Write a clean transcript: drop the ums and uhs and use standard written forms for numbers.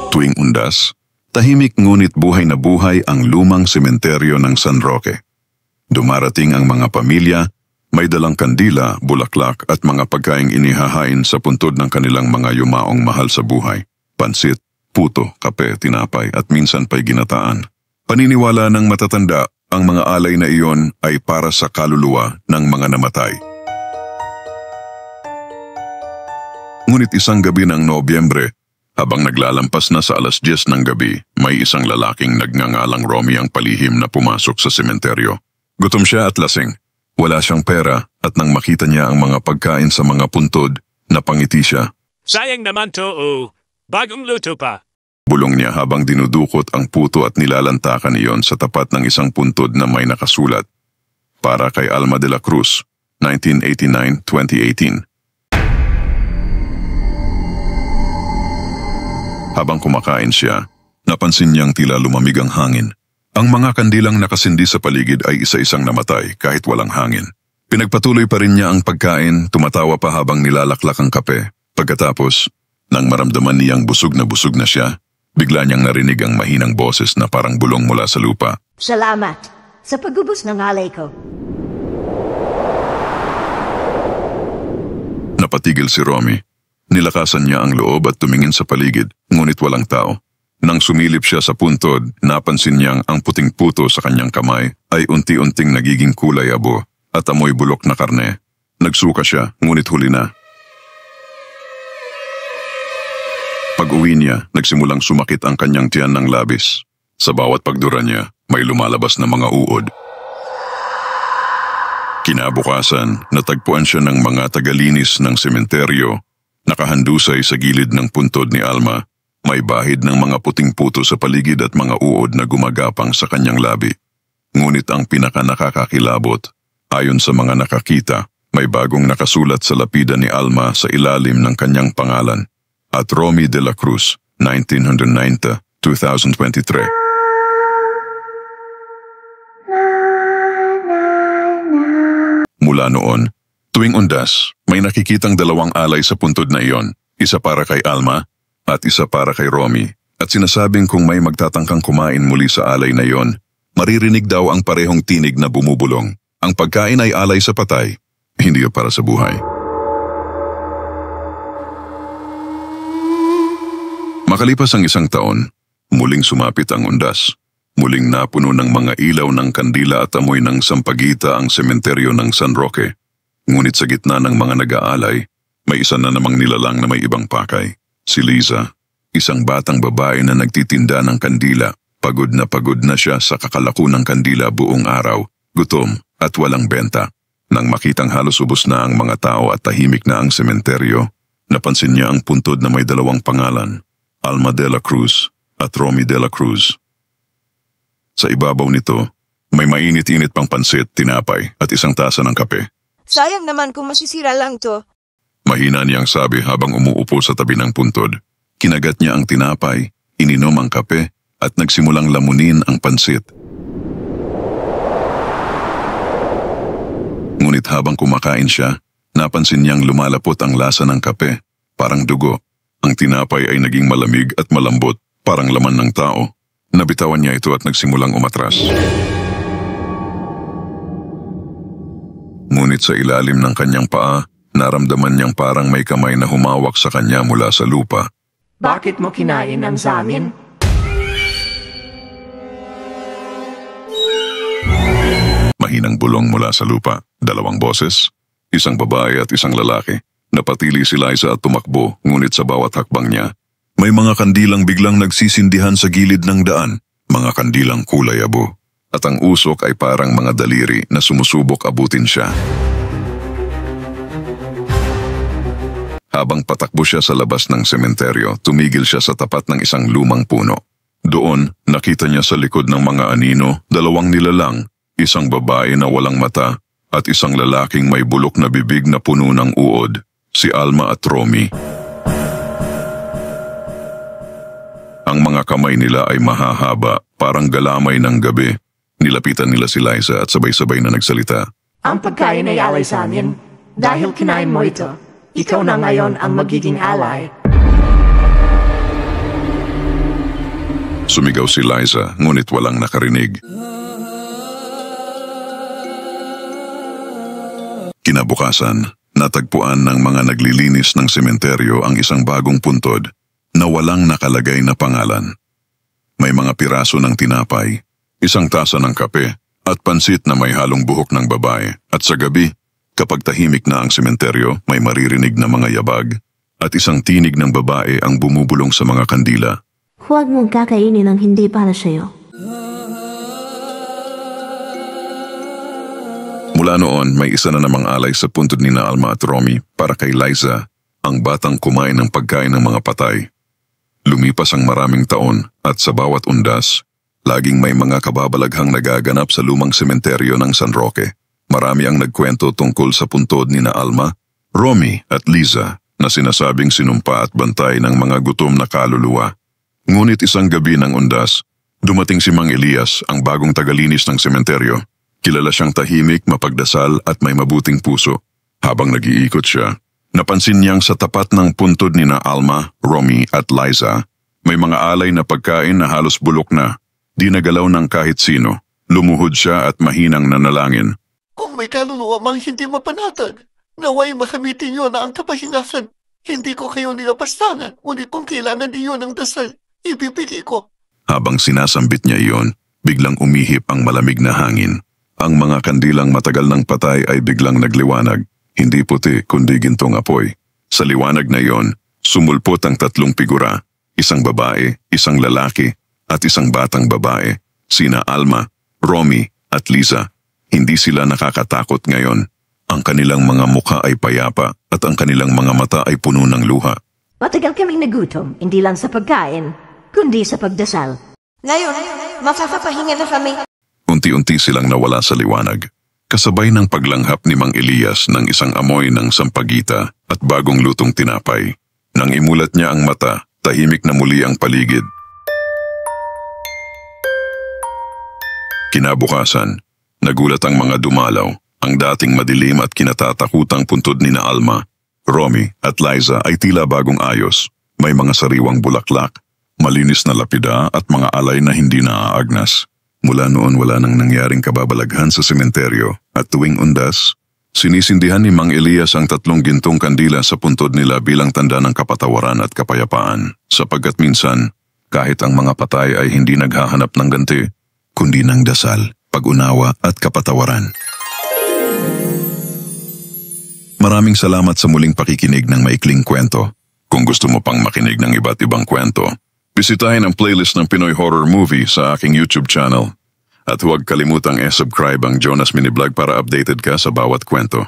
Tuwing undas, tahimik ngunit buhay na buhay ang lumang sementeryo ng San Roque. Dumarating ang mga pamilya, may dalang kandila, bulaklak at mga pagkaing inihahain sa puntod ng kanilang mga yumaong mahal sa buhay. Pansit, puto, kape, tinapay at minsan pa'y ginataan. Paniniwala ng matatanda, ang mga alay na iyon ay para sa kaluluwa ng mga namatay. Ngunit isang gabi ng Nobyembre, habang naglalampas na sa 10:10 ng gabi, may isang lalaking nagngangalang Romy ang palihim na pumasok sa sementeryo. Gutom siya at lasing. Wala siyang pera at nang makita niya ang mga pagkain sa mga puntod, napangiti siya. Sayang naman to, bagong luto pa. Bulong niya habang dinudukot ang puto at nilalantakan iyon sa tapat ng isang puntod na may nakasulat. Para kay Alma de la Cruz, 1989-2018. Habang kumakain siya, napansin niyang tila lumamig ang hangin. Ang mga kandilang nakasindi sa paligid ay isa-isang namatay kahit walang hangin. Pinagpatuloy pa rin niya ang pagkain, tumatawa pa habang nilalaklak ang kape. Pagkatapos, nang maramdaman niyang busog na siya, bigla niyang narinig ang mahinang boses na parang bulong mula sa lupa. Salamat sa pagubos ng alay ko. Napatigil si Romy. Nilakasan niya ang loob at tumingin sa paligid, ngunit walang tao. Nang sumilip siya sa puntod, napansin niyang ang puting puto sa kanyang kamay ay unti-unting nagiging kulay abo at amoy bulok na karne. Nagsuka siya, ngunit huli na. Pag-uwi niya, nagsimulang sumakit ang kanyang tiyan ng labis. Sa bawat pagdura niya, may lumalabas na mga uod. Kinabukasan, natagpuan siya ng mga tagalinis ng sementeryo. Nakahandusay sa gilid ng puntod ni Alma. May bahid ng mga puting puto sa paligid at mga uod na gumagapang sa kanyang labi. Ngunit ang pinaka-nakakakilabot, ayon sa mga nakakita, may bagong nakasulat sa lapida ni Alma sa ilalim ng kanyang pangalan. At Romy de la Cruz, 1990-2023. Mula noon, tuwing undas, may nakikitang dalawang alay sa puntod na iyon, isa para kay Alma at isa para kay Romy, at sinasabing kung may magtatangkang kumain muli sa alay na iyon, maririnig daw ang parehong tinig na bumubulong. Ang pagkain ay alay sa patay, hindi para sa buhay. Makalipas ang isang taon, muling sumapit ang undas. Muling napuno ng mga ilaw ng kandila at amoy ng sampagita ang sementeryo ng San Roque. Ngunit sa gitna ng mga nag-aalay, may isa na namang nilalang na may ibang pakay. Si Liza, isang batang babae na nagtitinda ng kandila. Pagod na siya sa kakalako ng kandila buong araw, gutom at walang benta. Nang makitang halos ubos na ang mga tao at tahimik na ang sementeryo, napansin niya ang puntod na may dalawang pangalan, Alma de la Cruz at Romy de la Cruz. Sa ibabaw nito, may mainit-init pang pansit, tinapay at isang tasa ng kape. Sayang naman kung masisira lang to. Mahina niyang sabi habang umuupo sa tabi ng puntod. Kinagat niya ang tinapay, ininom ang kape at nagsimulang lamunin ang pansit. Ngunit habang kumakain siya, napansin niyang lumalapot ang lasa ng kape, parang dugo. Ang tinapay ay naging malamig at malambot, parang laman ng tao. Nabitawan niya ito at nagsimulang umatras. Ngunit sa ilalim ng kanyang paa, naramdaman niyang parang may kamay na humawak sa kanya mula sa lupa. Bakit mo kinain ang samin? Mahinang bulong mula sa lupa, dalawang boses, isang babae at isang lalaki. Napatili si Liza at tumakbo, ngunit sa bawat hakbang niya, may mga kandilang biglang nagsisindihan sa gilid ng daan, mga kandilang kulay abo. At ang usok ay parang mga daliri na sumusubok abutin siya. Habang patakbo siya sa labas ng sementeryo, tumigil siya sa tapat ng isang lumang puno. Doon, nakita niya sa likod ng mga anino, dalawang nilalang, isang babae na walang mata at isang lalaking may bulok na bibig na puno ng uod, si Alma at Romy. Ang mga kamay nila ay mahahaba, parang galamay ng gabi. Nilapitan nila si Liza at sabay-sabay na nagsalita. Ang pagkain ay alay sa amin. Dahil kinain mo ito, ikaw na ngayon ang magiging alay. Sumigaw si Liza, ngunit walang nakarinig. Kinabukasan, natagpuan ng mga naglilinis ng sementeryo ang isang bagong puntod na walang nakalagay na pangalan. May mga piraso ng tinapay, isang tasa ng kape, at pansit na may halong buhok ng babae. At sa gabi, kapag tahimik na ang sementeryo, may maririnig na mga yabag, at isang tinig ng babae ang bumubulong sa mga kandila. Huwag mong kakainin ang hindi para sa'yo. Mula noon, may isa na namang alay sa puntod ni na Alma at Romy para kay Liza, ang batang kumain ng pagkain ng mga patay. Lumipas ang maraming taon at sa bawat undas, laging may mga kababalaghang nagaganap sa lumang sementeryo ng San Roque. Marami ang nagkwento tungkol sa puntod ni na Alma, Romy at Liza na sinasabing sinumpa at bantay ng mga gutom na kaluluwa. Ngunit isang gabi ng undas, dumating si Mang Elias, ang bagong tagalinis ng sementeryo. Kilala siyang tahimik, mapagdasal at may mabuting puso. Habang nag-iikot siya, napansin niyang sa tapat ng puntod ni na Alma, Romy at Liza, may mga alay na pagkain na halos bulok na. Di nagalaw ng kahit sino. Lumuhod siya at mahinang nanalangin. Kung may kaluluwa mang hindi mapanatag, naway makamitin niyo na ang kapahinasan. Hindi ko kayo nilapastangan, ngunit kung kailangan niyo ng dasal, ibibigay ko. Habang sinasambit niya iyon, biglang umihip ang malamig na hangin. Ang mga kandilang matagal ng patay ay biglang nagliwanag, hindi puti kundi gintong apoy. Sa liwanag na iyon, sumulpot ang tatlong figura, isang babae, isang lalaki, at isang batang babae, sina Alma, Romy at Liza. Hindi sila nakakatakot ngayon. Ang kanilang mga mukha ay payapa at ang kanilang mga mata ay puno ng luha. Matagal kaming nagutom, hindi lang sa pagkain, kundi sa pagdasal. Ngayon, mapapahinga na kami. Unti-unti silang nawala sa liwanag, kasabay ng paglanghap ni Mang Elias ng isang amoy ng sampagita at bagong lutong tinapay. Nang imulat niya ang mata, tahimik na muli ang paligid. Kinabukasan, nagulat ang mga dumalaw. Ang dating madilim at kinatatakutang puntod ni na Alma, Romy at Liza ay tila bagong ayos. May mga sariwang bulaklak, malinis na lapida at mga alay na hindi naaagnas. Mula noon wala nang nangyaring kababalaghan sa sementeryo at tuwing undas, sinisindihan ni Mang Elias ang tatlong gintong kandila sa puntod nila bilang tanda ng kapatawaran at kapayapaan. Sapagkat minsan, kahit ang mga patay ay hindi naghahanap ng ganti, kundi ng dasal, pag-unawa at kapatawaran. Maraming salamat sa muling pakikinig ng maikling kwento. Kung gusto mo pang makinig ng iba't ibang kwento, bisitahin ang playlist ng Pinoy Horror Movie sa aking YouTube channel. At huwag kalimutang subscribe ang Jonas Mini Vlog para updated ka sa bawat kwento.